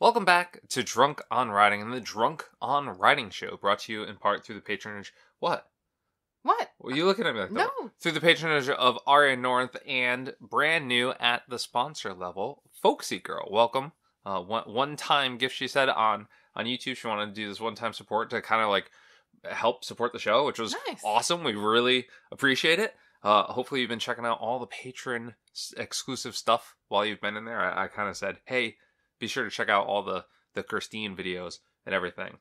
Welcome back to Drunk on Writing and the Drunk on Writing Show, brought to you in part through the patronage. What? What? Were you looking at me like that? No. Through the patronage of Ariya and Norinth and brand new at the sponsor level, Folksy Girl. Welcome. One-time gift, she said, on YouTube. She wanted to do this one-time support to kind of like help support the show, which was Nice. awesome. We really appreciate it. Hopefully you've been checking out all the patron exclusive stuff while you've been in there. I kind of said, hey, be sure to check out all the Christine videos and everything.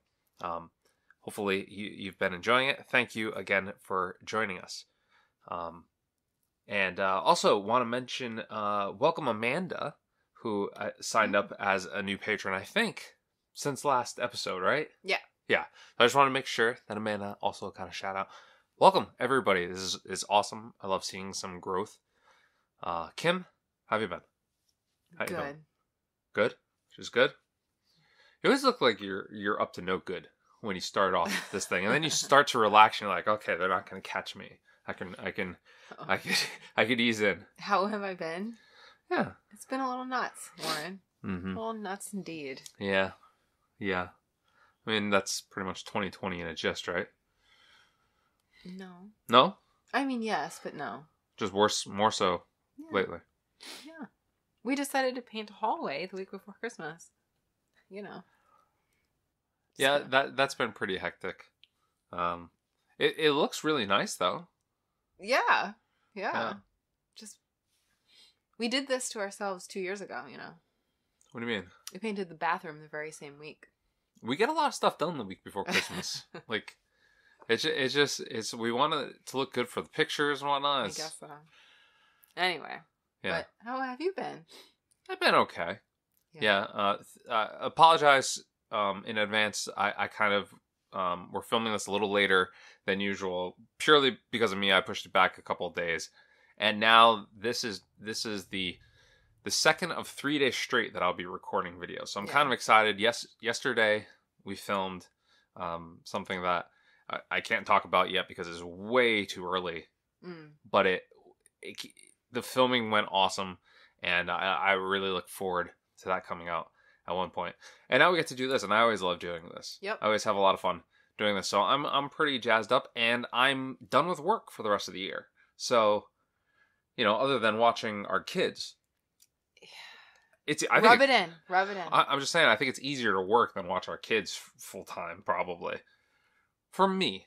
Hopefully you've been enjoying it. Thank you again for joining us. And also want to mention, welcome Amanda, who signed up as a new patron, I think, since last episode, right? Yeah. Yeah. I just want to make sure that Amanda also got a shout out. Welcome, everybody. This is awesome. I love seeing some growth. Kim, how have you been? How you doing? Good? Which is good? You always look like you're up to no good when you start off this thing. And then you start to relax and you're like, okay, they're not going to catch me. I could ease in. How have I been? Yeah. It's been a little nuts, Warren. Mm-hmm. A little nuts indeed. Yeah. Yeah. I mean, that's pretty much 2020 in a gist, right? No. No? I mean, yes, but no. Just worse, more so lately. Yeah. We decided to paint a hallway the week before Christmas. You know. Yeah, that's been pretty hectic. It looks really nice though. Yeah. Just we did this to ourselves 2 years ago, you know. What do you mean? We painted the bathroom the very same week. We get a lot of stuff done the week before Christmas. Like it's we want it to look good for the pictures and whatnot. I guess so. Anyway. Yeah. But how have you been? I've been okay. Yeah. Apologize in advance. I kind of we're filming this a little later than usual, purely because of me. I pushed it back a couple of days, and now this is the second of 3 days straight that I'll be recording videos. So I'm kind of excited. Yesterday we filmed something that I can't talk about yet because it's way too early. But the filming went awesome, and I really look forward to that coming out at one point. And now we get to do this, and I always love doing this. Yep. I always have a lot of fun doing this. So I'm pretty jazzed up, and I'm done with work for the rest of the year. So, you know, other than watching our kids, rub it in. I'm just saying, I think it's easier to work than watch our kids full time, probably. For me.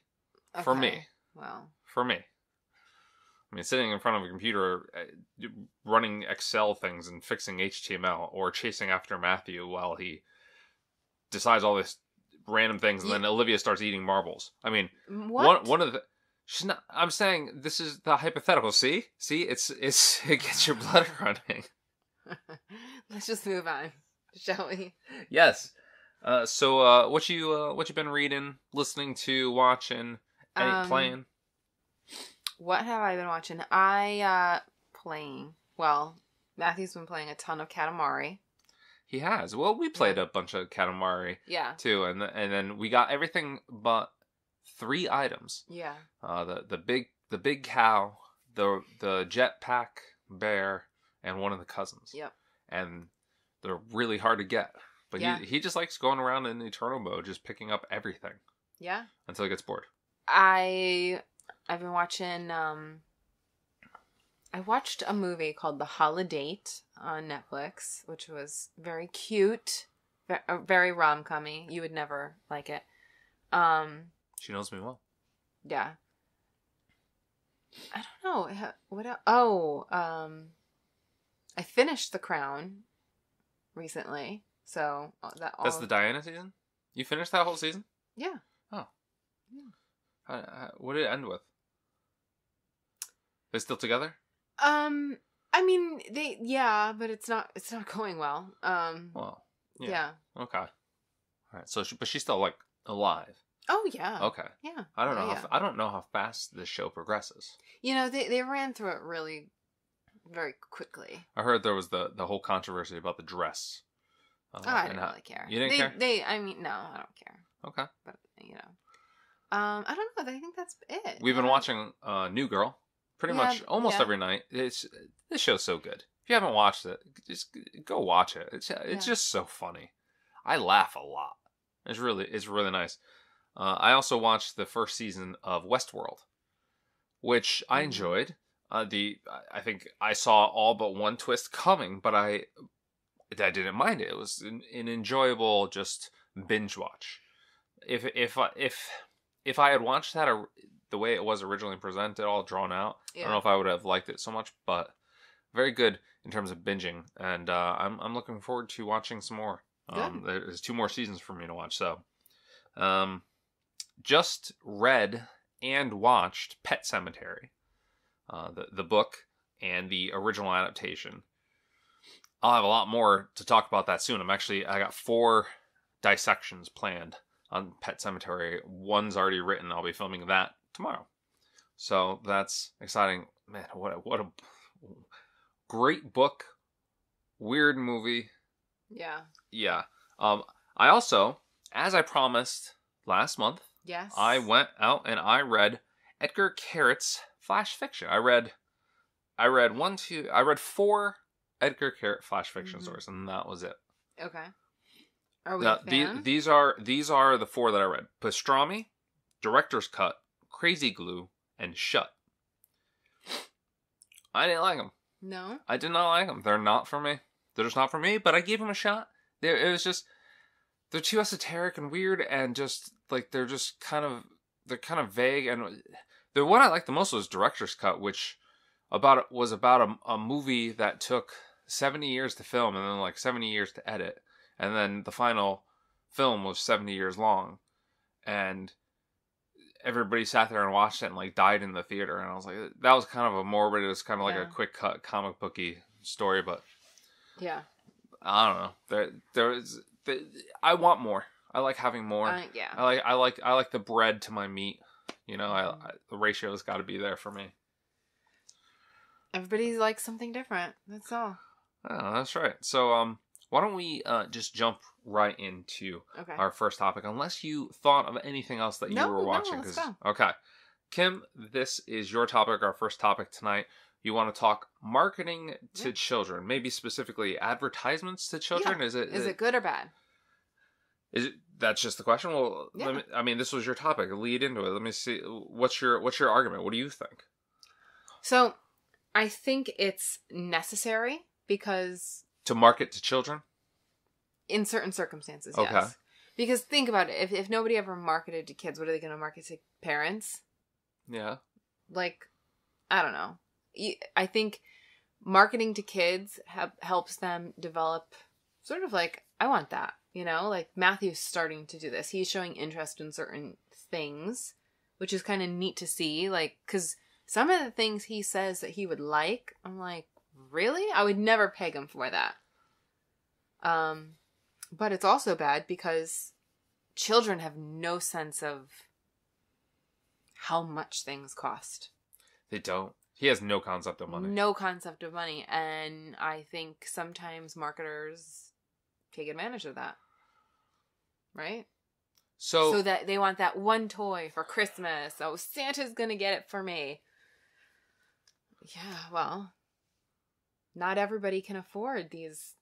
Okay. For me. Well. For me. I mean, sitting in front of a computer, running Excel things and fixing HTML, or chasing after Matthew while he decides all this random things, and then Olivia starts eating marbles. I mean, what? one of the... She's not... I'm saying this is the hypothetical. See, it gets your blood running. Let's just move on, shall we? Yes. So, what you been reading, listening to, watching, playing? What have I been watching? Playing. Well, Matthew's been playing a ton of Katamari. He has. Well, we played a bunch of Katamari. Yeah. Too, and then we got everything but 3 items. Yeah. The big cow, the jetpack bear, and one of the cousins. Yep. And they're really hard to get. But he just likes going around in Eternal mode, just picking up everything. Yeah. Until he gets bored. I've been watching, I watched a movie called The Holiday on Netflix, which was very cute, very rom-commy. You would never like it. She knows me well. Yeah. I don't know. What else? Oh, I finished The Crown recently, so That's the Diana season? You finished that whole season? Yeah. Oh. Yeah. What did it end with? They still together? I mean, but it's not going well. Well, yeah. Okay. All right. So, but she's still like alive. Oh yeah. Okay. Yeah. I don't know. I don't know how fast this show progresses. You know, they ran through it really, very quickly. I heard there was the whole controversy about the dress. I didn't really care. You didn't care? I mean, no, I don't care. Okay. But you know, I don't know. I think that's it. We've been watching New Girl pretty much almost every night. This show's so good. If you haven't watched it, just go watch it. It's just so funny. I laugh a lot. It's really nice. I also watched the first season of Westworld, which I enjoyed. I think I saw all but one twist coming, but I didn't mind it. It was an enjoyable just binge watch. If I had watched that the way it was originally presented, all drawn out, I don't know if I would have liked it so much, but very good in terms of binging, and I'm looking forward to watching some more. There's 2 more seasons for me to watch, so just read and watched Pet Sematary, the book and the original adaptation. I'll have a lot more to talk about that soon. I got 4 dissections planned on Pet Sematary. One's already written. I'll be filming that tomorrow. So that's exciting. Man, what a great book. Weird movie. Yeah. Yeah. I also, as I promised last month, yes, I went out and I read Edgar Carrett's flash fiction. I read 4 Edgar Carrett flash fiction stories, and that was it. Okay. Are we a fan? These are the 4 that I read: Pastrami, Director's Cut, Crazy Glue, and Shut. I didn't like them. No, I did not like them. They're not for me. They're just not for me. But I gave them a shot. They're too esoteric and weird, and just like they're kind of vague. And the one I liked the most was Director's Cut, which was about a movie that took 70 years to film and then like 70 years to edit, and then the final film was 70 years long, and everybody sat there and watched it and like died in the theater, and I was like, that was kind of a morbid. It was kind of like a quick cut comic booky story, but yeah, I don't know. I want more. I like having more. Yeah. I like the bread to my meat. You know, the ratio's got to be there for me. Everybody likes something different. That's all. Oh, that's right. So, why don't we just jump right into our first topic, unless you thought of anything else that you were watching. No, let's go. Okay. Kim, this is your topic, our first topic tonight. You want to talk marketing to children, maybe specifically advertisements to children? Yeah. Is it good or bad? That's just the question? Well, this was your topic. Lead into it. Let me see. What's your argument? What do you think? So, I think it's necessary because... To market to children? In certain circumstances, okay. Yes. Because think about it. If nobody ever marketed to kids, what are they going to market to parents? Yeah. Like, I don't know. I think marketing to kids helps them develop sort of like, I want that. You know, like Matthew's starting to do this. He's showing interest in certain things, which is kind of neat to see. Like, because some of the things he says that he would like, I'm like, really? I would never peg him for that. But it's also bad because children have no sense of how much things cost. They don't. He has no concept of money. No concept of money. And I think sometimes marketers take advantage of that. Right? So that they want that one toy for Christmas. Oh, Santa's going to get it for me. Yeah, well, not everybody can afford these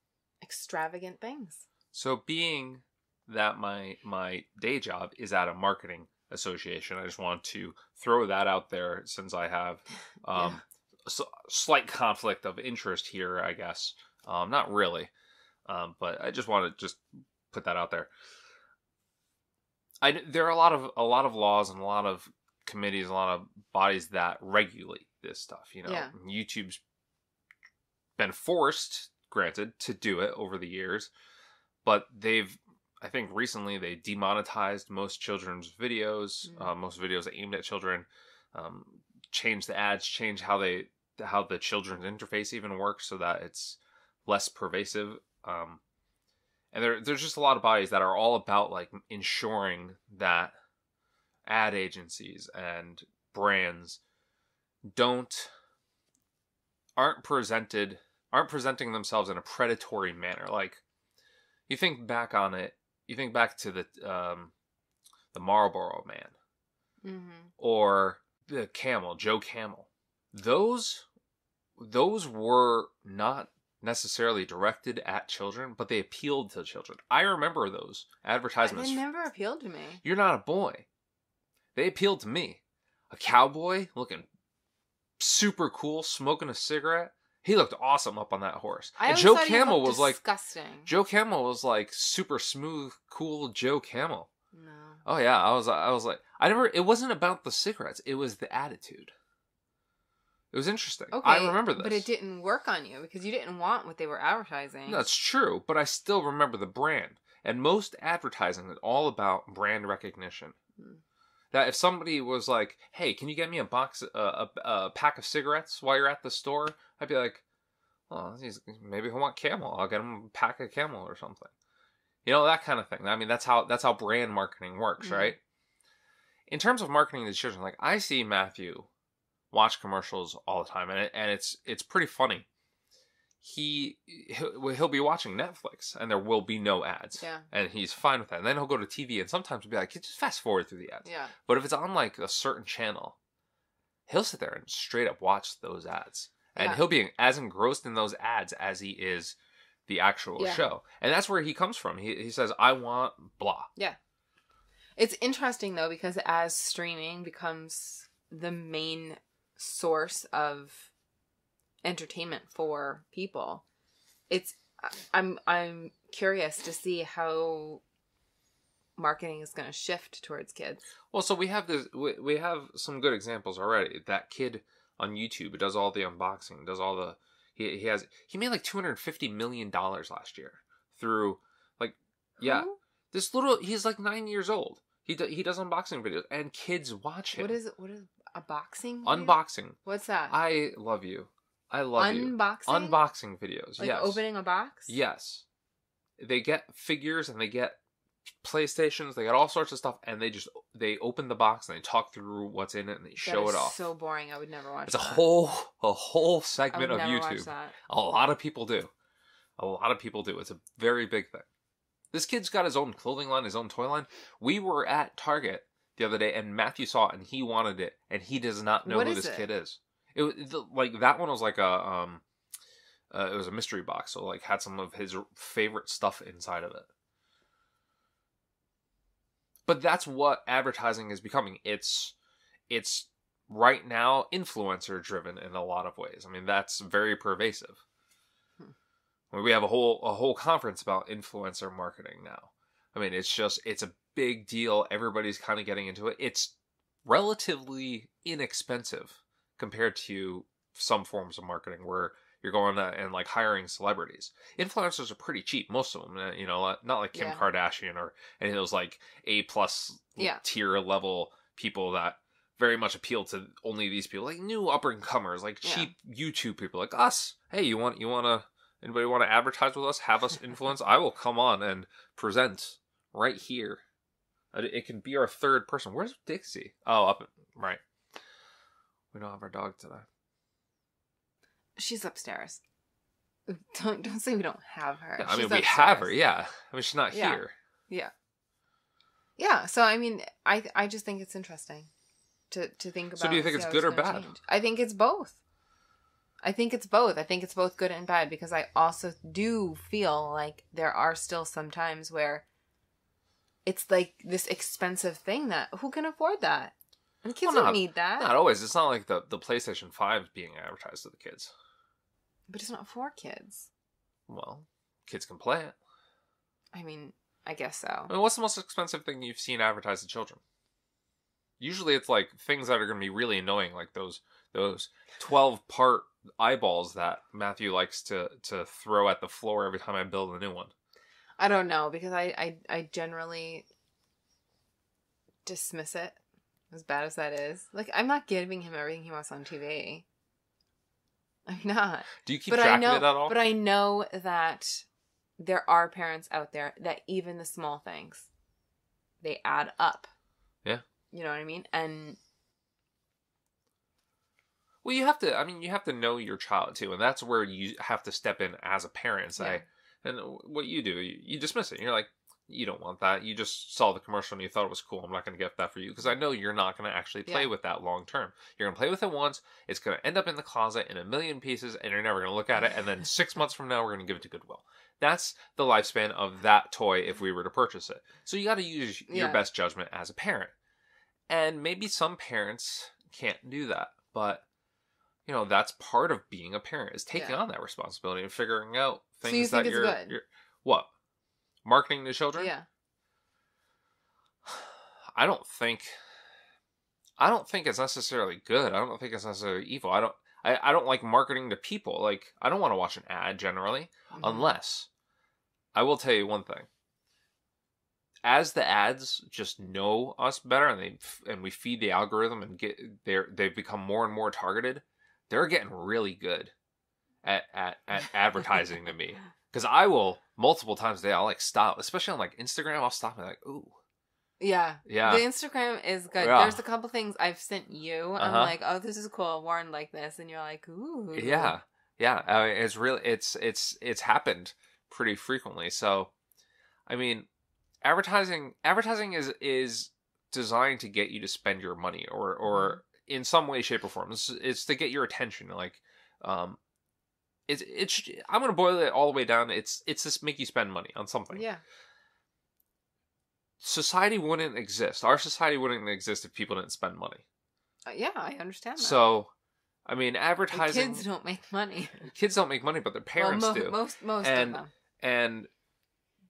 extravagant things. So being that my day job is at a marketing association, I just want to throw that out there since I have a slight conflict of interest here, I guess. Not really, but I just want to just put that out there. There are a lot of laws and a lot of committees, a lot of bodies that regulate this stuff. You know, YouTube's been forced, granted, to do it over the years, but I think recently they demonetized most children's videos, most videos aimed at children, changed the ads, changed how the children's interface even works so that it's less pervasive. And there's just a lot of bodies that are all about like ensuring that ad agencies and brands aren't presenting themselves in a predatory manner. Like, you think back on it, you think back to the Marlboro Man, or the Camel, Joe Camel. Those were not necessarily directed at children, but they appealed to children. I remember those advertisements. They never appealed to me. You're not a boy. They appealed to me. A cowboy looking super cool, smoking a cigarette. He looked awesome up on that horse. And Joe Camel was disgusting. Joe Camel was like super smooth, cool Joe Camel. No. Oh yeah, I was like, it wasn't about the cigarettes. It was the attitude. It was interesting. Okay, I remember this. But it didn't work on you because you didn't want what they were advertising. That's true, but I still remember the brand. And most advertising is all about brand recognition. That if somebody was like, "Hey, can you get me a pack of cigarettes while you're at the store?" I'd be like, "Oh, maybe he'll want Camel. I'll get him a pack of Camel or something." You know, that kind of thing. I mean, that's how brand marketing works, right? In terms of marketing to children, like I see Matthew watch commercials all the time, and it's pretty funny. He'll be watching Netflix, and there will be no ads, and he's fine with that. And then he'll go to TV, and sometimes he'll be like, "Just fast forward through the ads." Yeah. But if it's on like a certain channel, he'll sit there and straight up watch those ads, and he'll be as engrossed in those ads as he is the actual show. And that's where he comes from. He says, "I want blah." Yeah. It's interesting though because as streaming becomes the main source of entertainment for people, I'm curious to see how marketing is going to shift towards kids. Well, so we have some good examples already. That kid on YouTube who does all the unboxing, does all the he made like $250 million last year through he's like 9 years old. He does unboxing videos and kids watch him. What is a boxing? Unboxing. What's that? I love you. I love you. Unboxing videos. Like yes. Opening a box? Yes. They get figures and they get PlayStations. They got all sorts of stuff, and they open the box and they talk through what's in it and they show it off. So boring. I would never watch it's that. a whole segment of YouTube. Watch that. A lot of people do. It's a very big thing. This kid's got his own clothing line, his own toy line. We were at Target the other day, and Matthew saw it, and he wanted it, and he does not know who this kid is. That one was like it was a mystery box, so like had some of his favorite stuff inside of it. But that's what advertising is becoming. It's right now influencer driven in a lot of ways. I mean, that's very pervasive. We have a whole conference about influencer marketing now. I mean, it's a big deal. Everybody's kind of getting into it. It's relatively inexpensive compared to some forms of marketing where you're going and like hiring celebrities. Influencers are pretty cheap, most of them. You know, not like Kim Kardashian or any of those like A+ tier level people that very much appeal to only these people, like new up and comers, like cheap YouTube people like us. Hey, anybody want to advertise with us? Have us influence? I will come on and present right here. It can be our third person. Where's Dixie? Oh, right. We don't have our dog today. She's upstairs. Don't say we don't have her. Yeah, I mean, we have her, yeah. I mean, she's not here. Yeah. Yeah, so I mean, I just think it's interesting to think about. So do you think it's good or bad? Change. I think it's both. I think it's both good and bad, because I also do feel like there are still some times where it's like this expensive thing that who can afford that? And kids don't need that. Not always. It's not like the PlayStation 5 being advertised to the kids. But it's not for kids. Well, kids can play it. I mean, I guess so. I mean, what's the most expensive thing you've seen advertised to children? Usually it's like things that are going to be really annoying, like those 12-part eyeballs that Matthew likes to throw at the floor every time I build a new one. I don't know, because I generally dismiss it, as bad as that is. Like, I'm not giving him everything he wants on TV. I'm not. Do you keep track of it at all? But I know that there are parents out there that even the small things, they add up. Yeah. You know what I mean? And well, you have to know your child too, and that's where you have to step in as a parent and say, and what you do, you dismiss it. You're like, you don't want that. You just saw the commercial and you thought it was cool. I'm not going to get that for you because I know you're not going to actually play with that long term. You're going to play with it once. It's going to end up in the closet in a million pieces and you're never going to look at it. And then 6 months from now, we're going to give it to Goodwill. That's the lifespan of that toy if we were to purchase it. So you got to use your best judgment as a parent. And maybe some parents can't do that. But, you know, that's part of being a parent is taking on that responsibility and figuring out things so you that think you're what? Marketing to children? Yeah. I don't think it's necessarily good. I don't think it's necessarily evil. I don't like marketing to people. Like, I don't want to watch an ad generally, unless I will tell you one thing. As the ads just know us better and we feed the algorithm and they've become more and more targeted, they're getting really good at advertising to me. Because I will, multiple times a day, I'll like stop, especially on like Instagram, I'll stop and like, ooh. Yeah. Yeah. The Instagram is good. Yeah. There's a couple things I've sent you. I'm like, oh, this is cool. Worn like this. And you're like, ooh. Yeah. Yeah. I mean, it's really, it's happened pretty frequently. So, I mean, advertising is designed to get you to spend your money or in some way, shape, or form. It's to get your attention. Like, it's I'm gonna boil it all the way down. It's just make you spend money on something. Yeah. Society wouldn't exist. Our society wouldn't exist if people didn't spend money. Yeah, I understand that. So, I mean, advertising. The kids don't make money. Kids don't make money, but their parents do. Most of them. And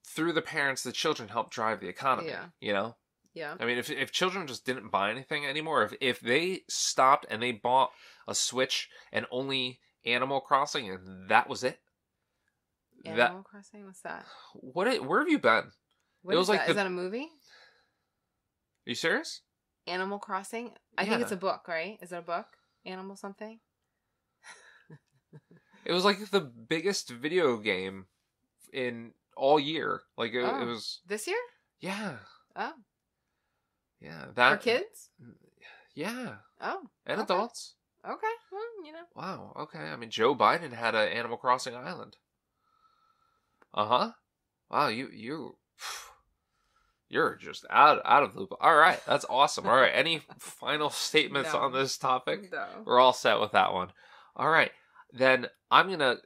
through the parents, the children help drive the economy. Yeah. You know. Yeah. I mean, if children just didn't buy anything anymore, if they stopped and they bought a Switch and only Animal Crossing and that was it. Animal Crossing? What's that? Where have you been? What is that? Is that a movie? Are you serious? Animal Crossing? I think it's a book, right? Is it a book? Animal something? It was like the biggest video game in all year. Like it was this year? Yeah. Oh. Yeah. For kids? Yeah. Oh. And adults. Okay. Well, you know. Wow. Okay. I mean, Joe Biden had an Animal Crossing island. Wow. You're just out of the loop. All right. That's awesome. All right. Any final statements on this topic? No. We're all set with that one. All right. Then I'm going to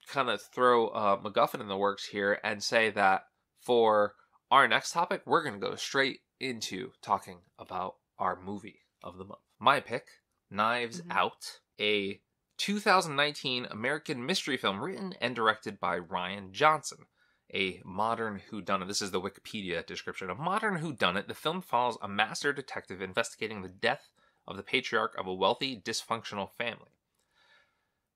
kind of throw MacGuffin in the works here and say that for our next topic, we're going to go straight into talking about our movie of the month. My pick, Knives Out, a 2019 American mystery film written and directed by Rian Johnson. A modern whodunit. This is the Wikipedia description. A modern whodunit, the film follows a master detective investigating the death of the patriarch of a wealthy, dysfunctional family.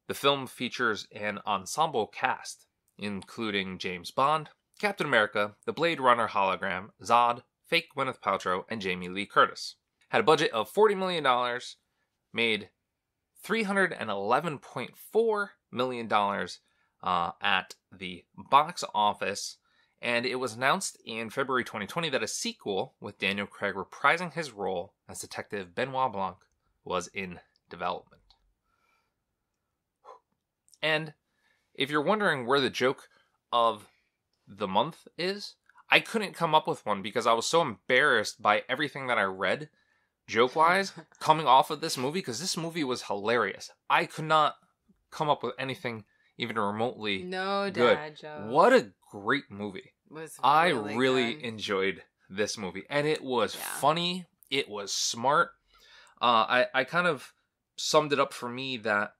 The film features an ensemble cast, including James Bond, Captain America, the Blade Runner hologram, Zod, fake Gwyneth Paltrow, and Jamie Lee Curtis. Had a budget of $40 million, made $311.4 million at the box office, and it was announced in February 2020 that a sequel with Daniel Craig reprising his role as Detective Benoit Blanc was in development. And if you're wondering where the joke of the month is, I couldn't come up with one because I was so embarrassed by everything that I read, joke-wise, coming off of this movie, because this movie was hilarious. I could not come up with anything even remotely good. Dad joke. What a great movie. I really enjoyed this movie. And it was funny. It was smart. I kind of summed it up for me that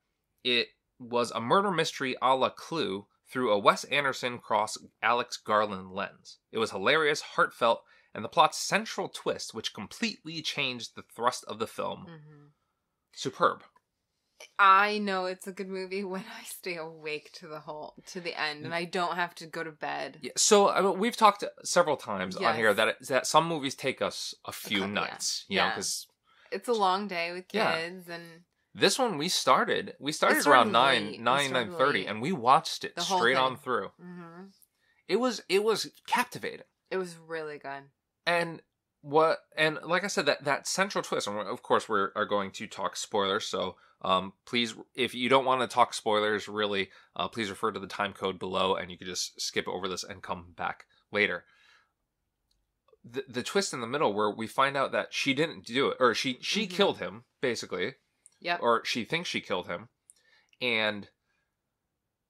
it was a murder mystery a la Clue through a Wes Anderson cross Alex Garland lens. It was hilarious, heartfelt, and the plot's central twist, which completely changed the thrust of the film. Superb. I know it's a good movie when I stay awake to the end, and I don't have to go to bed. Yeah, so I mean, we've talked several times on here that some movies take us a few nights, you know, because it's a long day with kids, and this one we started around 9:30, and we watched it straight on through. It was captivating. It was really good. And like I said, that central twist, and of course we are going to talk spoilers, so please, if you don't want to talk spoilers, really, please refer to the time code below, and you can just skip over this and come back later. the twist in the middle where we find out that she didn't do it, or she killed him, basically. Yeah. Or she thinks she killed him. And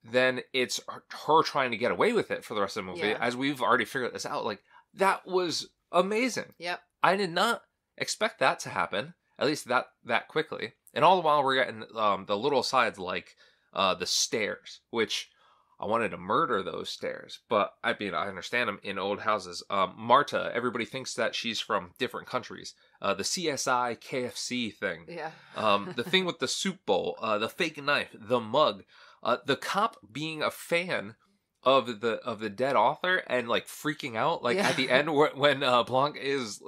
then it's her trying to get away with it for the rest of the movie, as we've already figured this out. Like, that was amazing. Yep. I did not expect that to happen, at least that quickly. And all the while we're getting the little sides like the stairs, which I wanted to murder those stairs. But, I mean, I understand them in old houses. Marta, everybody thinks that she's from different countries. The CSI, KFC thing. Yeah. The thing with the soup bowl, the fake knife, the mug, the cop being a fan of the dead author and like freaking out, like at the end when Blanc is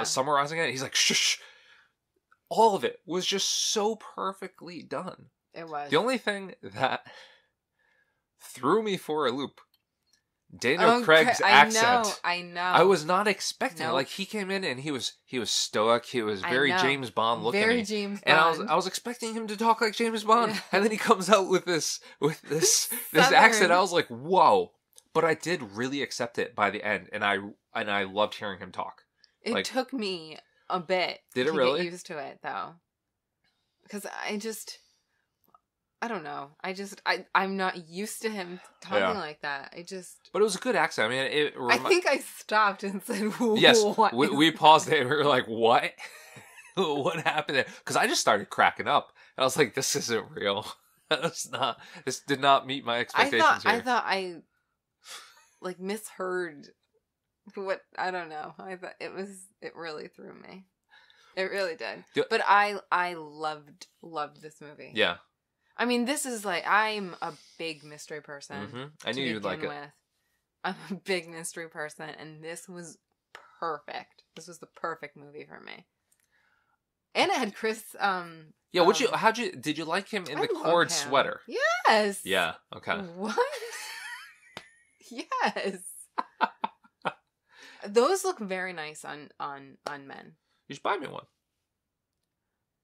summarizing it, he's like, shh. All of it was just so perfectly done. It was. The only thing that threw me for a loop, Daniel Craig's accent. I know. I was not expecting it. Like, he came in and he was stoic. He was very James Bond looking. Very James Bond. And I was expecting him to talk like James Bond. Yeah. And then he comes out with this accent. I was like, whoa. But I did really accept it by the end, and I loved hearing him talk. It took me a bit to get used to it, though. Because I don't know. I'm not used to him talking like that. But it was a good accent. I mean, I think I stopped and said, "What?" Yes, we paused it and we were like, "What? What happened there?" Because I just started cracking up, and I was like, "This isn't real. This did not meet my expectations." I thought I like misheard what, I don't know. I thought it really threw me. It really did. But I loved this movie. Yeah. I mean, this is like, I'm a big mystery person. Mm-hmm. I knew you'd like it. I'm a big mystery person, and this was perfect. This was the perfect movie for me. And it had Chris. Yeah, did you like him in the cord sweater? Yes. Yeah. Okay. What? Yes. Those look very nice on men. You should buy me one.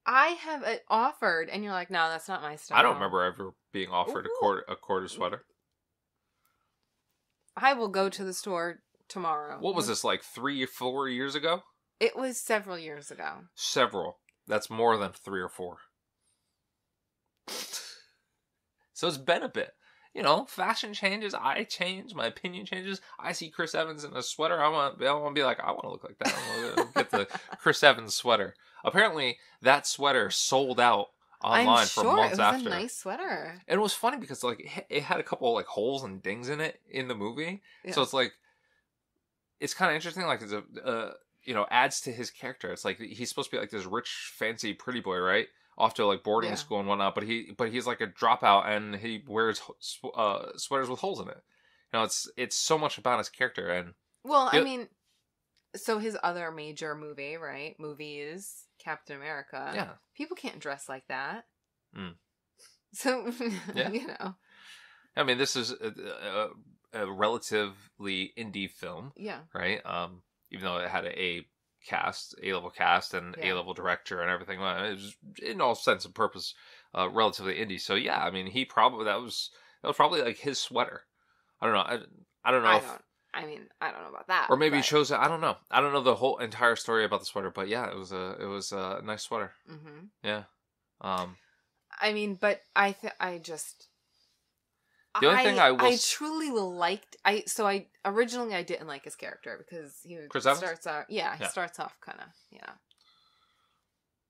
I have offered, and you're like, no, that's not my style. I don't remember ever being offered a quarter sweater. I will go to the store tomorrow. What was this, like 3 or 4 years ago? It was several years ago. Several. That's more than 3 or 4. So it's been a bit. You know, fashion changes, I change, my opinion changes. I see Chris Evans in a sweater, I want to be like, I want to look like that. I want to get the Chris Evans sweater. Apparently, that sweater sold out online for months after. It was a nice sweater. And it was funny because like it had a couple like holes and dings in it in the movie. Yeah. So it's like, it's kind of interesting. Like, it's adds to his character. It's like he's supposed to be like this rich, fancy, pretty boy, right? Off to like boarding school and whatnot, but he's like a dropout and he wears sweaters with holes in it. You know, it's so much about his character. And I mean, so his other major movie is Captain America. Yeah, people can't dress like that. So you know, I mean, this is a relatively indie film. Yeah, right. Even though it had A-level cast and A-level director and everything. It was, in all sense and purpose, relatively indie. So yeah, I mean, that was probably like his sweater. I don't know. I don't know. I don't know about that. Or maybe he chose it. I don't know. I don't know the whole entire story about the sweater, but yeah, it was a nice sweater. Mm-hmm. Yeah. I mean, but I just. The only thing I truly liked. Originally I didn't like his character because he starts out. Yeah, he starts off kind of,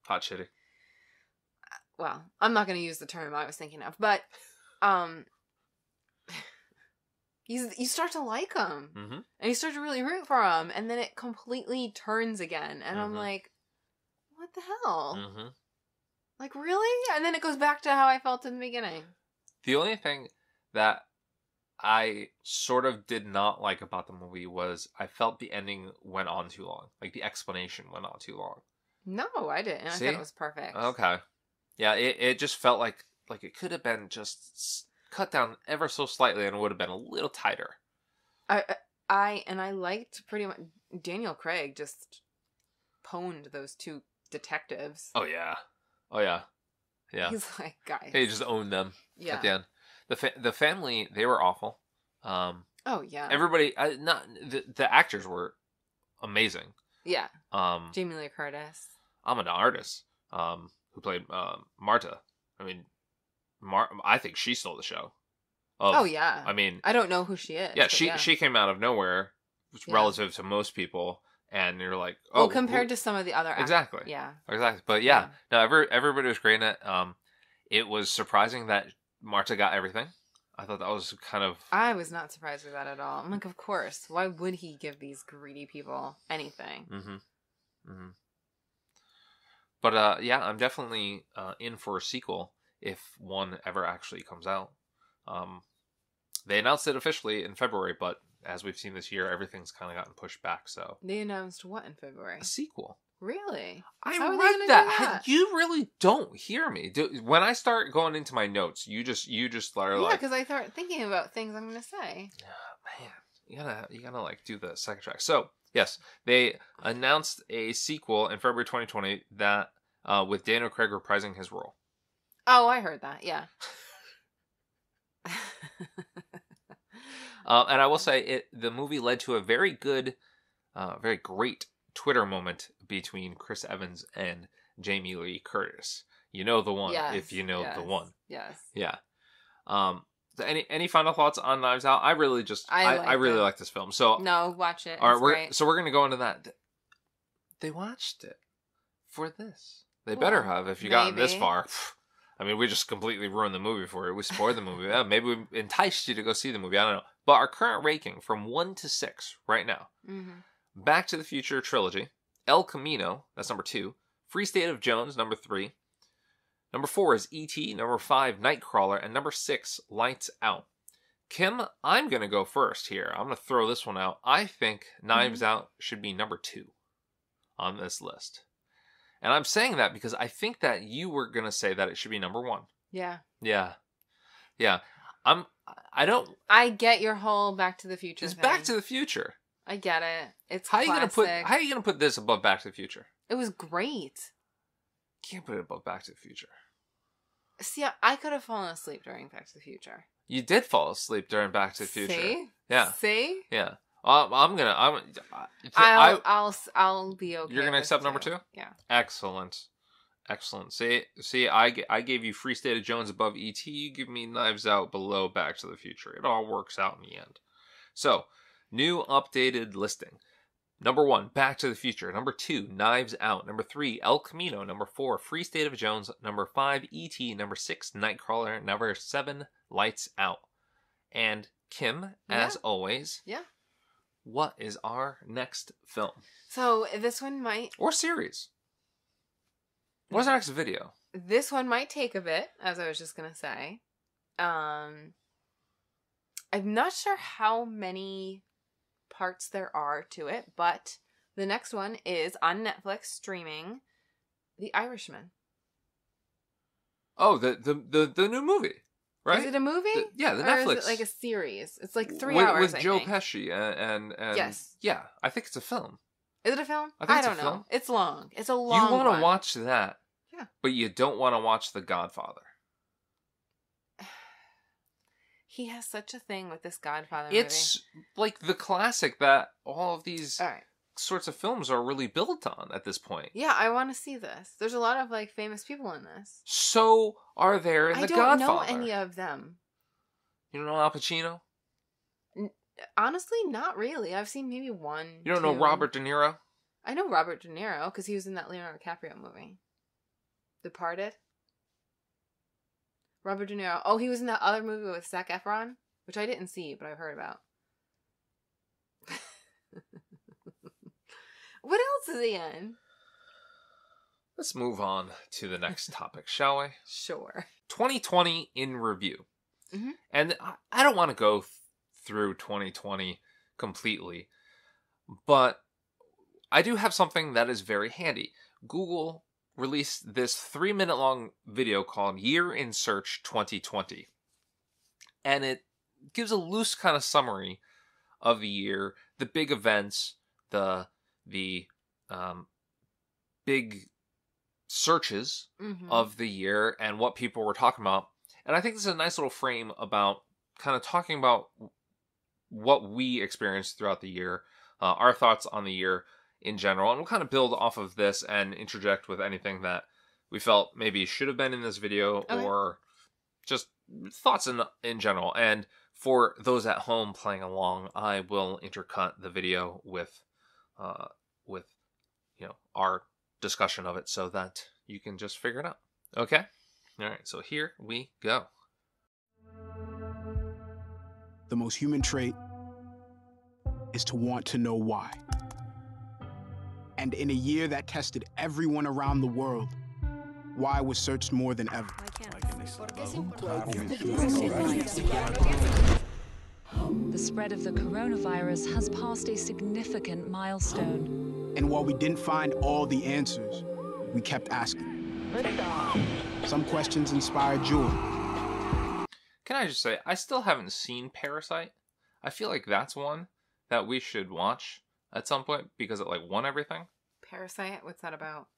hot shitty. Well, I'm not going to use the term I was thinking of, but you start to like him, and you start to really root for him, and then it completely turns again, and I'm like, what the hell? Like, really? And then it goes back to how I felt in the beginning. The only thing that I sort of did not like about the movie was I felt the ending went on too long. Like, the explanation went on too long. No, I didn't. See? I thought it was perfect. Okay. Yeah, it just felt like it could have been just cut down ever so slightly and it would have been a little tighter. I liked pretty much Daniel Craig just pwned those two detectives. Oh, yeah. Yeah. He's like, guys. He just owned them at the end. The family, they were awful. Oh yeah. Everybody, the actors were amazing. Yeah. Jamie Lee Curtis. Amanda Artis, who played Marta. I mean, I think she stole the show. Oh yeah. I mean, I don't know who she is. Yeah, she came out of nowhere relative to most people, and you're like, oh, well, compared to some of the other actors. Exactly. Yeah. Exactly. But yeah, no, everybody was great in it. It was surprising that Marta got everything. I thought that was kind of... I was not surprised with that at all. I'm like, of course. Why would he give these greedy people anything? Mm-hmm. Mm-hmm. But yeah, I'm definitely in for a sequel if one ever actually comes out. They announced it officially in February, but as we've seen this year, everything's kind of gotten pushed back. So they announced what in February? A sequel. Really? I read that. You really don't hear me. When I start going into my notes, you just are like... Yeah, because I start thinking about things I'm going to say. Oh, man, you gotta like do the second track. So yes, they announced a sequel in February 2020 that with Daniel Craig reprising his role. Oh, I heard that. Yeah. And I will say, the movie led to a very good, very great Twitter moment between Chris Evans and Jamie Lee Curtis. You know the one, if you know the one. Yes. Yeah. So any final thoughts on Knives Out? I really like this film. So no, watch it. All right, we're gonna go into that. They watched it for this. They better have if you gotten this far. I mean, we just completely ruined the movie for you. We spoiled the movie. Yeah, maybe we enticed you to go see the movie. I don't know. But our current ranking from 1 to 6 right now. Mm-hmm. Back to the Future trilogy. El Camino, that's number 2. Free State of Jones, number 3. Number 4 is E.T. Number 5, Nightcrawler. And number 6, Lights Out. Kim, I'm going to go first here. I'm going to throw this one out. I think Knives Out should be number 2 on this list. And I'm saying that because I think that you were going to say that it should be number 1. Yeah. Yeah. Yeah. I get your whole Back to the Future thing. Back to the Future. I get it. It's how classic. How are you gonna put this above Back to the Future? It was great. Can't put it above Back to the Future. See, I could have fallen asleep during Back to the Future. You did fall asleep during Back to the Future. See? Yeah. See? Yeah. I'll be okay. You're gonna accept number 2? Yeah. Excellent. See, I gave you Free State of Jones above E.T. You give me Knives Out below Back to the Future. It all works out in the end. So, new updated listing. Number 1, Back to the Future. Number 2, Knives Out. Number 3, El Camino. Number 4, Free State of Jones. Number 5, E.T. Number 6, Nightcrawler. Number 7, Lights Out. And Kim, as always, what is our next film? So this one might... Or series. What's our next video? This one might take a bit, as I was just going to say. I'm not sure how many parts there are to it, but the next one is on Netflix streaming The Irishman. Oh, the new movie, right? Is it a movie? The Netflix. Or is it like a series? It's like 3 hours, with Joe Pesci and yes. Yeah, I think it's a film. Is it a film? I don't know. It's long. It's a long one. You want to watch that. Yeah. But you don't want to watch The Godfather. He has such a thing with this Godfather movie. It's like the classic that all of these sorts of films are really built on at this point. Yeah, I want to see this. There's a lot of like famous people in this. So are there in The Godfather. I don't know any of them. You don't know Al Pacino? Honestly, not really. I've seen maybe one. You don't know Robert De Niro? I know Robert De Niro because he was in that Leonardo DiCaprio movie. Departed. Robert De Niro. Oh, he was in that other movie with Zac Efron, which I didn't see, but I've heard about. What else is he in? Let's move on to the next topic, shall we? Sure. 2020 in review. Mm-hmm. And I don't want to go through 2020 completely, but I do have something that is very handy. Google released this 3-minute long video called Year in Search 2020. And it gives a loose kind of summary of the year, the big events, the big searches of the year, and what people were talking about. And I think this is a nice little frame about kind of talking about what we experienced throughout the year, our thoughts on the year in general, and we'll kind of build off of this and interject with anything that we felt maybe should have been in this video, or just thoughts in general. And for those at home playing along, I will intercut the video with our discussion of it so that you can just figure it out. Okay? All right, so here we go. The most human trait is to want to know why. And in a year that tested everyone around the world, why was searched more than ever. The spread of the coronavirus has passed a significant milestone. And while we didn't find all the answers, we kept asking. Some questions inspired joy. Can I just say, I still haven't seen Parasite. I feel like that's one that we should watch at some point because it won everything. Parasite? What's that about?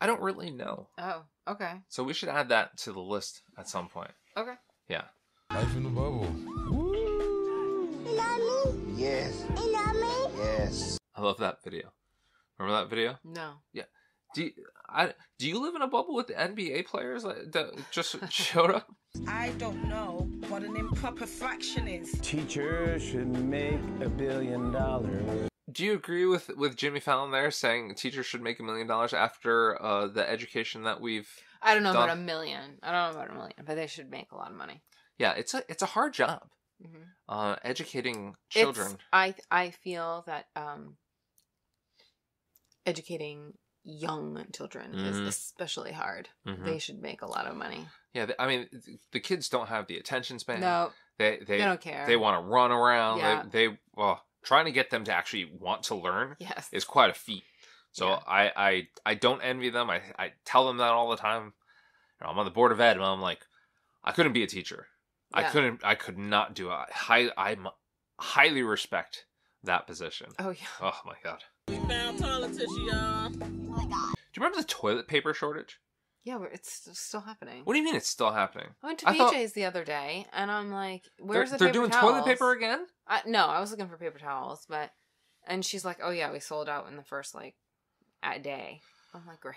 I don't really know. Oh, okay. So we should add that to the list at some point. Okay. Yeah. Life in the bubble. Woo! You love me? Yes. You love me? Yes. I love that video. Remember that video? No. Yeah. Do you live in a bubble with the NBA players that just showed up? I don't know what an improper fraction is. Teachers should make $1 billion. Do you agree with Jimmy Fallon there saying teachers should make $1 million after the education that we've I don't know done? about $1 million. I don't know about $1 million, but they should make a lot of money. Yeah, it's a hard job. Mm-hmm. Educating children. I feel that educating young children is especially hard. Mm-hmm. They should make a lot of money. Yeah, I mean, the kids don't have the attention span. No, they don't care. They want to run around. Yeah. Trying to get them to actually want to learn is quite a feat. So yeah. I don't envy them. I tell them that all the time. I'm on the board of ed, and I'm like, I couldn't be a teacher. Yeah. I could not do it. I highly respect that position. Oh yeah. Oh my god. We found toilet tissue, y'all. Oh my god. Do you remember the toilet paper shortage? Yeah, it's still happening. What do you mean it's still happening? I went to BJ's the other day, and I'm like, "Where's the paper towels? They're doing toilet paper again?" No, I was looking for paper towels, and she's like, "Oh yeah, we sold out in the first a day." I'm like, "Great."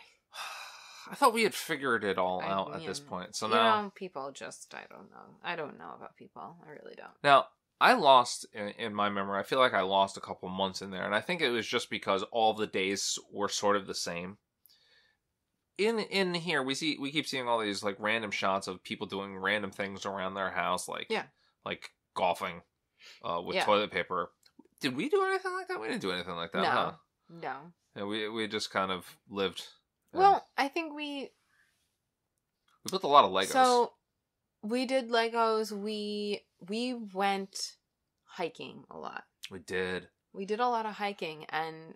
I thought we had figured it all out at this point. So now people just I don't know. I don't know about people. I really don't. Now, I lost in my memory. I feel like I lost a couple months in there, and I think it was just because all the days were sort of the same. In here, we keep seeing all these random shots of people doing random things around their house, like golfing with toilet paper. Did we do anything like that? We didn't do anything like that. No, huh? no. Yeah, we just kind of lived. Well, I think we built a lot of Legos. So we did Legos. We went hiking a lot. We did. We did a lot of hiking, and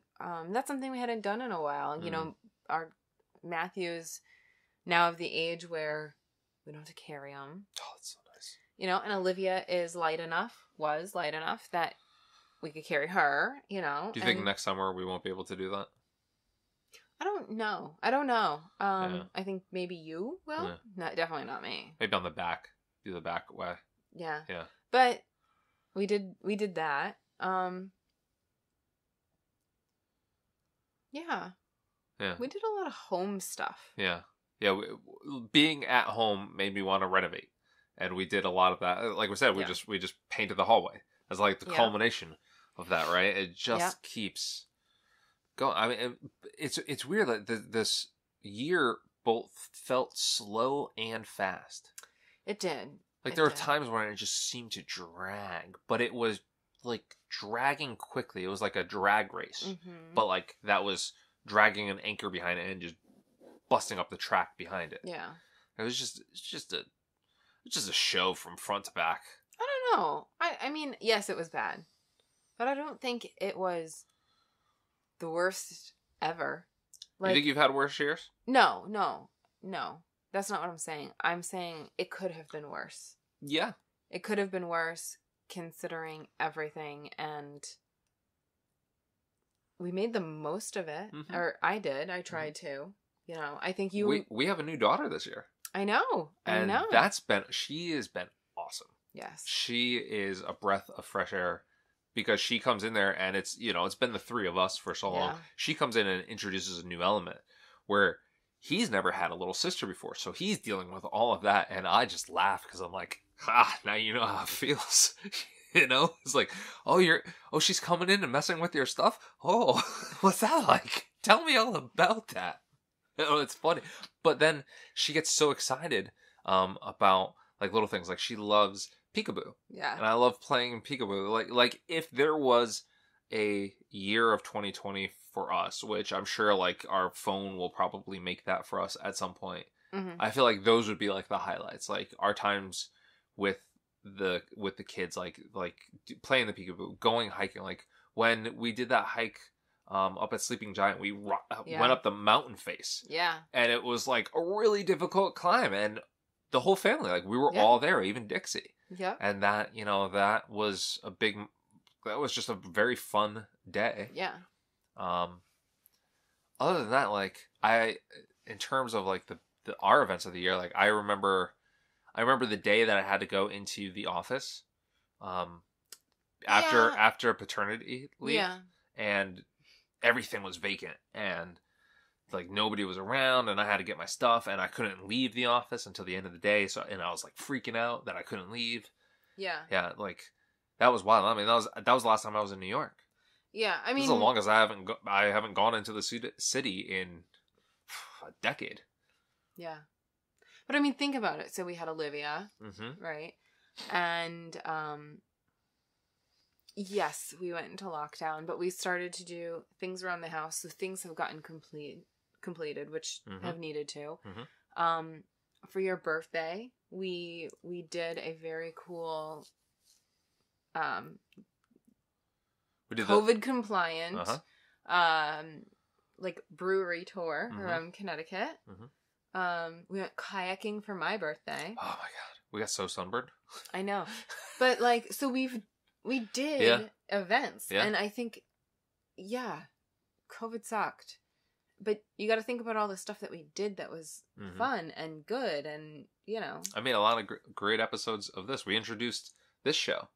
that's something we hadn't done in a while. You know, our Matthew's now of the age where we don't have to carry him. Oh, that's so nice. You know, and Olivia was light enough that we could carry her, you know. Do you think next summer we won't be able to do that? I don't know. I think maybe you will. Yeah. No, definitely not me. Maybe on the back. Do the back way. Yeah. Yeah. But we did that. Yeah. Yeah. We did a lot of home stuff. Yeah. Yeah. Being at home made me want to renovate. And we did a lot of that. Like we said, we just painted the hallway as the culmination of that, right? It just keeps going. I mean, it's weird that this year both felt slow and fast. It did. There were times when it just seemed to drag, but it was dragging quickly. It was like a drag race, but that was dragging an anchor behind it and just busting up the track behind it. Yeah, it was just a show from front to back. I don't know. I mean, yes, it was bad, but I don't think it was the worst ever. You think you've had worse years? No. That's not what I'm saying. I'm saying it could have been worse. Yeah. It could have been worse considering everything, and we made the most of it. Mm-hmm. Or I did. I tried to. You know, I think you... We have a new daughter this year. I know. She has been awesome. Yes. She is a breath of fresh air because she comes in there and it's, you know, it's been the three of us for so long. She comes in and introduces a new element where he's never had a little sister before. So he's dealing with all of that. And I just laugh because I'm like, now you know how it feels. You know, it's like, she's coming in and messing with your stuff. Oh, what's that like? Tell me all about that. You know, it's funny. But then she gets so excited about like little things. Like she loves peekaboo. Yeah. And I love playing peekaboo. Like if there was a year of 2020 for us, which I'm sure like our phone will probably make that for us at some point. I feel like those would be like the highlights. Like our times with the kids, like playing the peekaboo, going hiking. Like when we did that hike up at Sleeping Giant, we went up the mountain face. Yeah. And it was like a really difficult climb, and the whole family, like we were all there, even Dixie. Yeah. And that, you know, that was just a very fun day. Yeah. Other than that, like in terms of like our events of the year, like I remember the day that I had to go into the office after paternity leave. Yeah. And everything was vacant and like nobody was around, and I had to get my stuff, and I couldn't leave the office until the end of the day. So, and I was like freaking out that I couldn't leave. Yeah. Yeah. Like that was wild. I mean, that was the last time I was in New York. Yeah. I mean, this is the longest I haven't gone into the city in a decade. Yeah. But I mean, think about it. So we had Olivia, right? And yes, we went into lockdown, but we started to do things around the house. So things have gotten completed, which have needed to. For your birthday, we did a very cool COVID compliant like brewery tour around Connecticut. We went kayaking for my birthday. Oh my god, we got so sunburned. I know, but like, so we did events, and I think, COVID sucked, but you got to think about all the stuff that we did that was fun and good, and you know, I made a lot of great episodes of this. We introduced this show,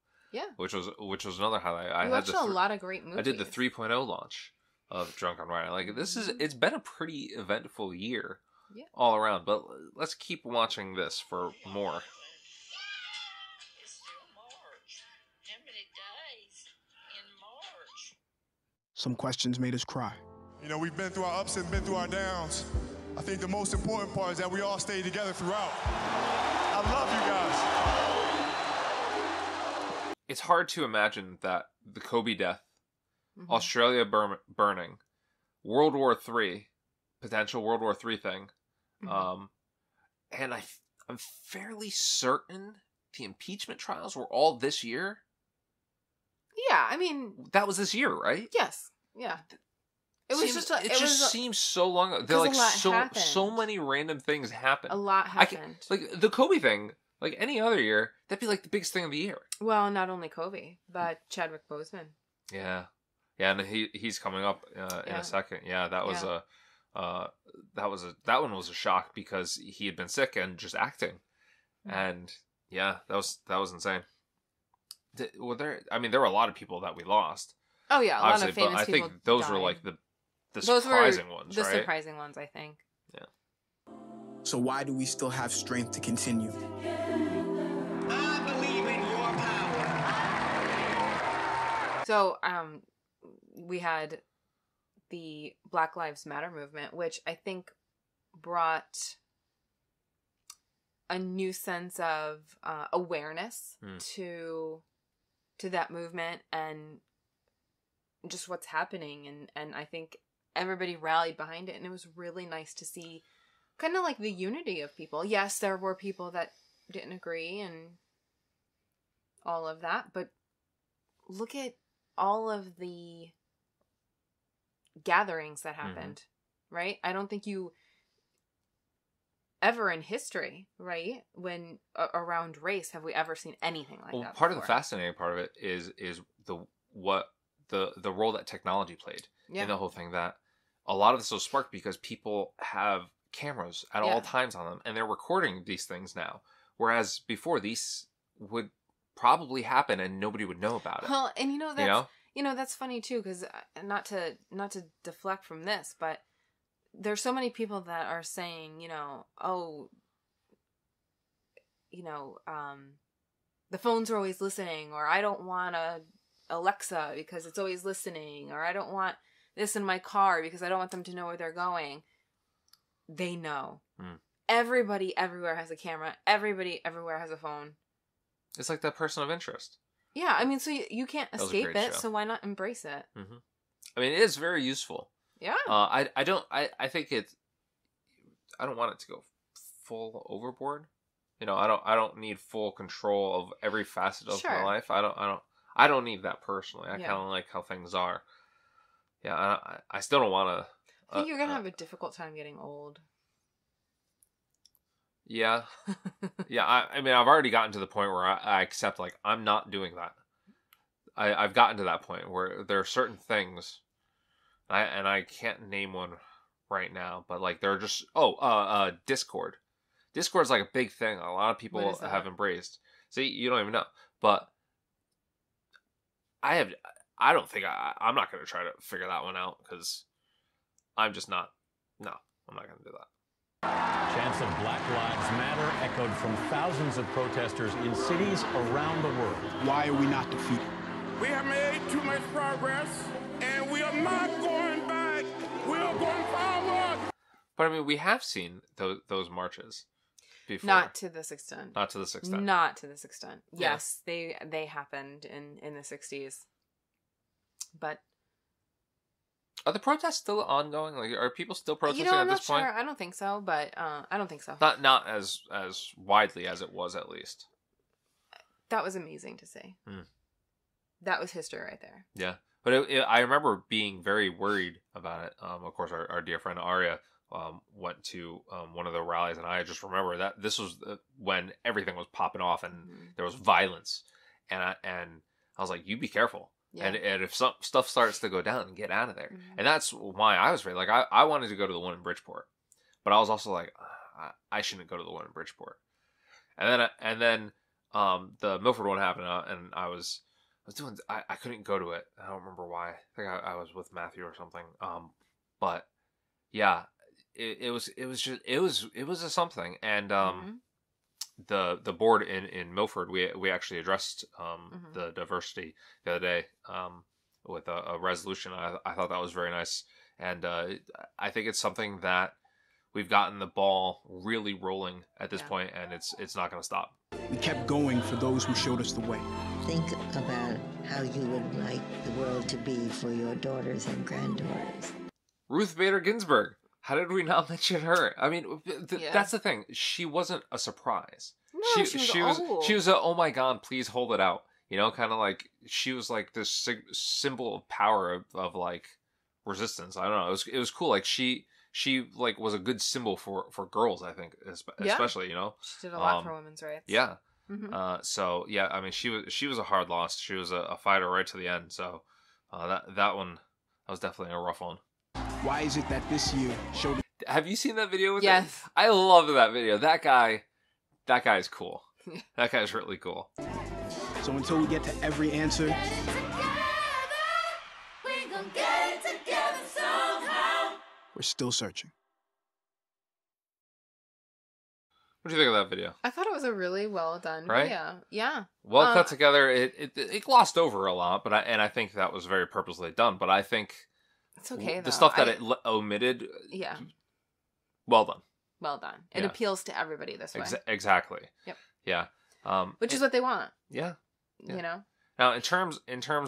which was another highlight. We watched a lot of great movies. I did the 3.0 launch of Drunk on Ryan. Like it's been a pretty eventful year. Yeah. All around, but let's keep watching this for more. It's still March. How many days in March? Some questions made us cry. You know, we've been through our ups and been through our downs. I think the most important part is that we all stayed together throughout. I love you guys. It's hard to imagine that the Kobe death, Australia burning, World War III, potential World War III thing. And I'm fairly certain the impeachment trials were all this year. Yeah, I mean, that was this year, right? Yes. Yeah. It seems so long ago. They're like so many random things happened. A lot happened. Like the Kobe thing, like any other year, that'd be like the biggest thing of the year. Well, not only Kobe, but Chadwick Boseman. Yeah. Yeah, and he's coming up in a second. Yeah, that was that one was a shock because he had been sick and just acting, and that was insane. There were a lot of people that we lost. Oh yeah, a lot of famous but I people think those died. were like the surprising ones, the right? surprising ones, I think. Yeah. So why do we still have strength to continue? I believe in your power. So we had the Black Lives Matter movement, which I think brought a new sense of awareness to that movement and just what's happening, and I think everybody rallied behind it, and it was really nice to see kind of like the unity of people. Yes, there were people that didn't agree and all of that, but look at all of the gatherings that happened, right? I don't think you ever in history, right, when around race have we ever seen anything like that part before. Of the fascinating part of it is the role that technology played in the whole thing. That a lot of this was sparked because people have cameras at all times on them, and they're recording these things now, whereas before these would probably happen and nobody would know about it. Well, and that's funny too, because not to deflect from this, but there's so many people that are saying, the phones are always listening, or I don't want a Alexa because it's always listening, or I don't want this in my car because I don't want them to know where they're going. They know. Everybody everywhere has a camera. Everybody everywhere has a phone. It's like that person of interest. Yeah, I mean, so you can't escape it, so why not embrace it? Mm-hmm. I mean, it is very useful. Yeah. I think I don't want it to go full overboard. I don't need full control of every facet of my life. I don't need that personally. I kind of like how things are. Yeah, I still don't want to. I think you're gonna have a difficult time getting old. Yeah, yeah. I mean, I've already gotten to the point where I accept, like, I'm not doing that. I've gotten to that point where there are certain things, and I can't name one right now, but like they're just Discord. Discord's like a big thing. A lot of people have embraced. See, you don't even know, but I'm not going to try to figure that one out because I'm just not. No, I'm not going to do that. Chants of Black Lives Matter echoed from thousands of protesters in cities around the world. Why are we not defeated? We have made too much progress, and we are not going back. We are going forward. But I mean, we have seen those marches before. Not to this extent. Not to this extent. Not to this extent. Yeah. Yes, they happened in the 60s. But are the protests still ongoing? Like, are people still protesting I'm at this point? Sure. I don't think so, but I don't think so. Not as widely as it was, at least. That was amazing to see. That was history right there. Yeah, but I remember being very worried about it. Of course, our dear friend Ariya went to one of the rallies, and I just remember that this was when everything was popping off and there was violence, and I was like, "You be careful." Yeah. And if some stuff starts to go down, get out of there. And that's why I was afraid. Like, I wanted to go to the one in Bridgeport, but I was also like, I shouldn't go to the one in Bridgeport. And then the Milford one happened, and I couldn't go to it. I don't remember why. I think I was with Matthew or something. But yeah, it was a something. And the board in Milford, we actually addressed the diversity the other day with a resolution. I thought that was very nice, and I think it's something that we've gotten the ball really rolling at this point, and it's not going to stop. We kept going for those who showed us the way. Think about how you would like the world to be for your daughters and granddaughters. Ruth Bader Ginsburg. How did we not mention her? I mean, that's the thing. She wasn't a surprise. No, she was a, oh my God, please hold it out. Kind of like, she was like this symbol of power of like resistance. I don't know. It was cool. Like she like was a good symbol for girls, I think, especially, She did a lot for women's rights. Yeah. So yeah, I mean, she was a hard loss. She was a fighter right to the end. So that was definitely a rough one. Why is it that this year showed... Have you seen that video with Yes. him? I love that video. That guy's cool. That guy's really cool. So until we get to every answer... we're still searching. What do you think of that video? I thought it was a really well done video. Yeah. Well cut together. It glossed over a lot, but I think that was very purposely done. But I think... It's okay, though. The stuff that it omitted... Yeah. Well done. Well done. It appeals to everybody this way. Exactly. Yep. Yeah. Which is what they want. Yeah. Now, in terms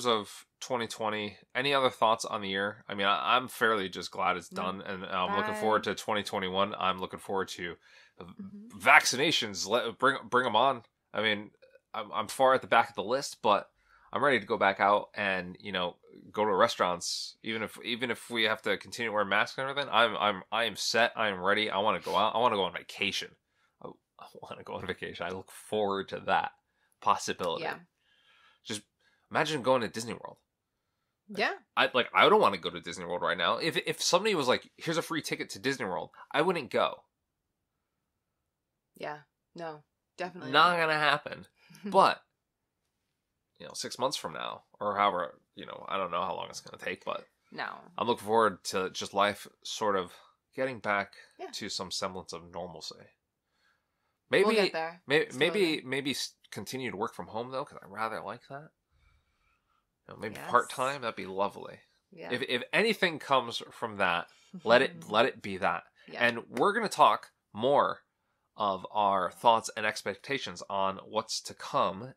of 2020, any other thoughts on the year? I mean, I'm fairly just glad it's done, and I'm looking forward to 2021. I'm looking forward to vaccinations. Bring them on. I mean, I'm far at the back of the list, but I'm ready to go back out and go to restaurants. Even if we have to continue wearing masks and everything, I am set. I am ready. I want to go out. I want to go on vacation. I want to go on vacation. I look forward to that possibility. Yeah. Just imagine going to Disney World. Yeah. I don't want to go to Disney World right now. If somebody was like, "Here's a free ticket to Disney World," I wouldn't go. Yeah. No. Definitely not gonna happen. But 6 months from now, or however, I don't know how long it's going to take, but no, I'm looking forward to just life sort of getting back to some semblance of normalcy. Maybe we'll get there. Maybe continue to work from home though, because I rather like that. Maybe part-time, that'd be lovely. Yeah. If anything comes from that, let it be that. Yeah. And we're going to talk more of our thoughts and expectations on what's to come,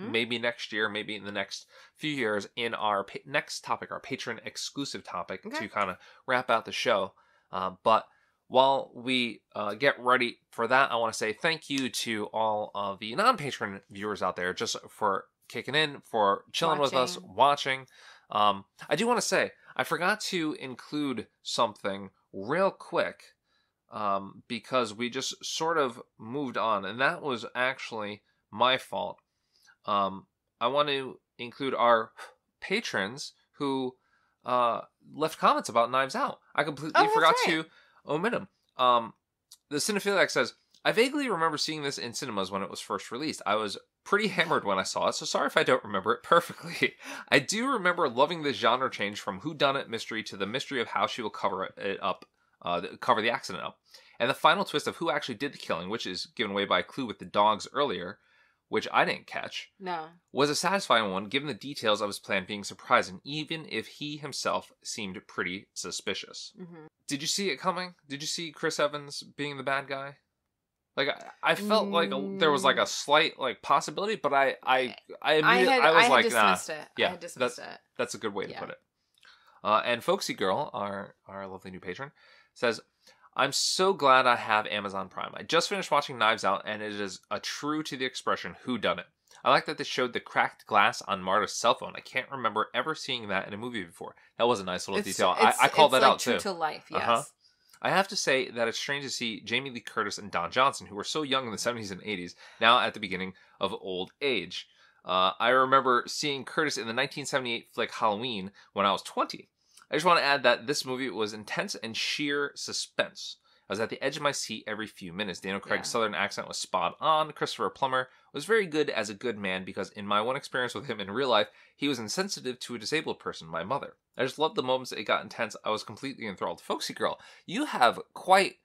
maybe next year, maybe in the next few years, in our next topic, our patron exclusive topic, to kind of wrap out the show. But while we get ready for that, I want to say thank you to all of the non-patron viewers out there, just for kicking in, for chilling with us, watching. I do want to say, I forgot to include something real quick, because we just sort of moved on, and that was actually my fault. I want to include our patrons who left comments about Knives Out. I completely forgot to omit them. TheCinephiliac says, I vaguely remember seeing this in cinemas when it was first released. I was pretty hammered when I saw it, so sorry if I don't remember it perfectly. I do remember loving the genre change from whodunit mystery to the mystery of how she will cover it up, cover the accident up. And the final twist of who actually did the killing, which is given away by a clue with the dogs earlier, which I didn't catch, was a satisfying one given the details of his plan being surprising, even if he himself seemed pretty suspicious. Did you see it coming? Did you see Chris Evans being the bad guy? Like, I felt like there was like a slight like possibility, but I was dismissed it. Yeah, I had dismissed it. That's a good way to put it. And Folksy Girl, our lovely new patron, says, I'm so glad I have Amazon Prime. I just finished watching Knives Out, and it is a true to the expression whodunit. I like that they showed the cracked glass on Marta's cell phone. I can't remember ever seeing that in a movie before. That was a nice little detail. I called that out too. True to life, yes. I have to say that it's strange to see Jamie Lee Curtis and Don Johnson, who were so young in the 70s and 80s, now at the beginning of old age. I remember seeing Curtis in the 1978 flick Halloween when I was 20. I just want to add that this movie was intense and sheer suspense. I was at the edge of my seat every few minutes. Daniel Craig's southern accent was spot on. Christopher Plummer was very good as a good man because in my one experience with him in real life, he was insensitive to a disabled person, my mother. I just loved the moments that it got intense. I was completely enthralled. Folksy Girl, you have quite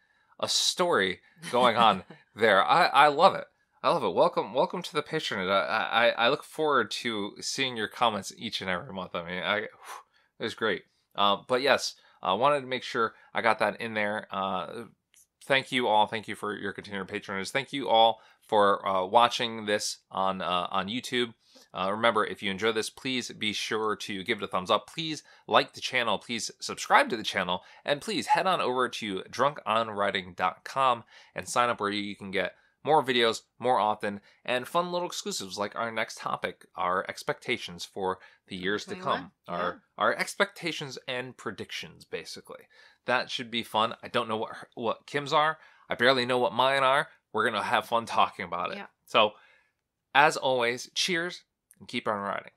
a story going on there. I love it. I love it. Welcome to the patronage. I look forward to seeing your comments each and every month. I mean, it was great. But yes, I wanted to make sure I got that in there. Thank you all. Thank you for your continued patronage. Thank you all for watching this on YouTube. Remember, if you enjoy this, please be sure to give it a thumbs up. Please like the channel. Please subscribe to the channel. And please head on over to drunkonwriting.com and sign up where you can get more videos more often and fun little exclusives like our next topic, our expectations for the years to come. Our expectations and predictions, basically. That should be fun. I don't know what Kim's are. I barely know what mine are. We're going to have fun talking about it. So, as always, cheers and keep on writing.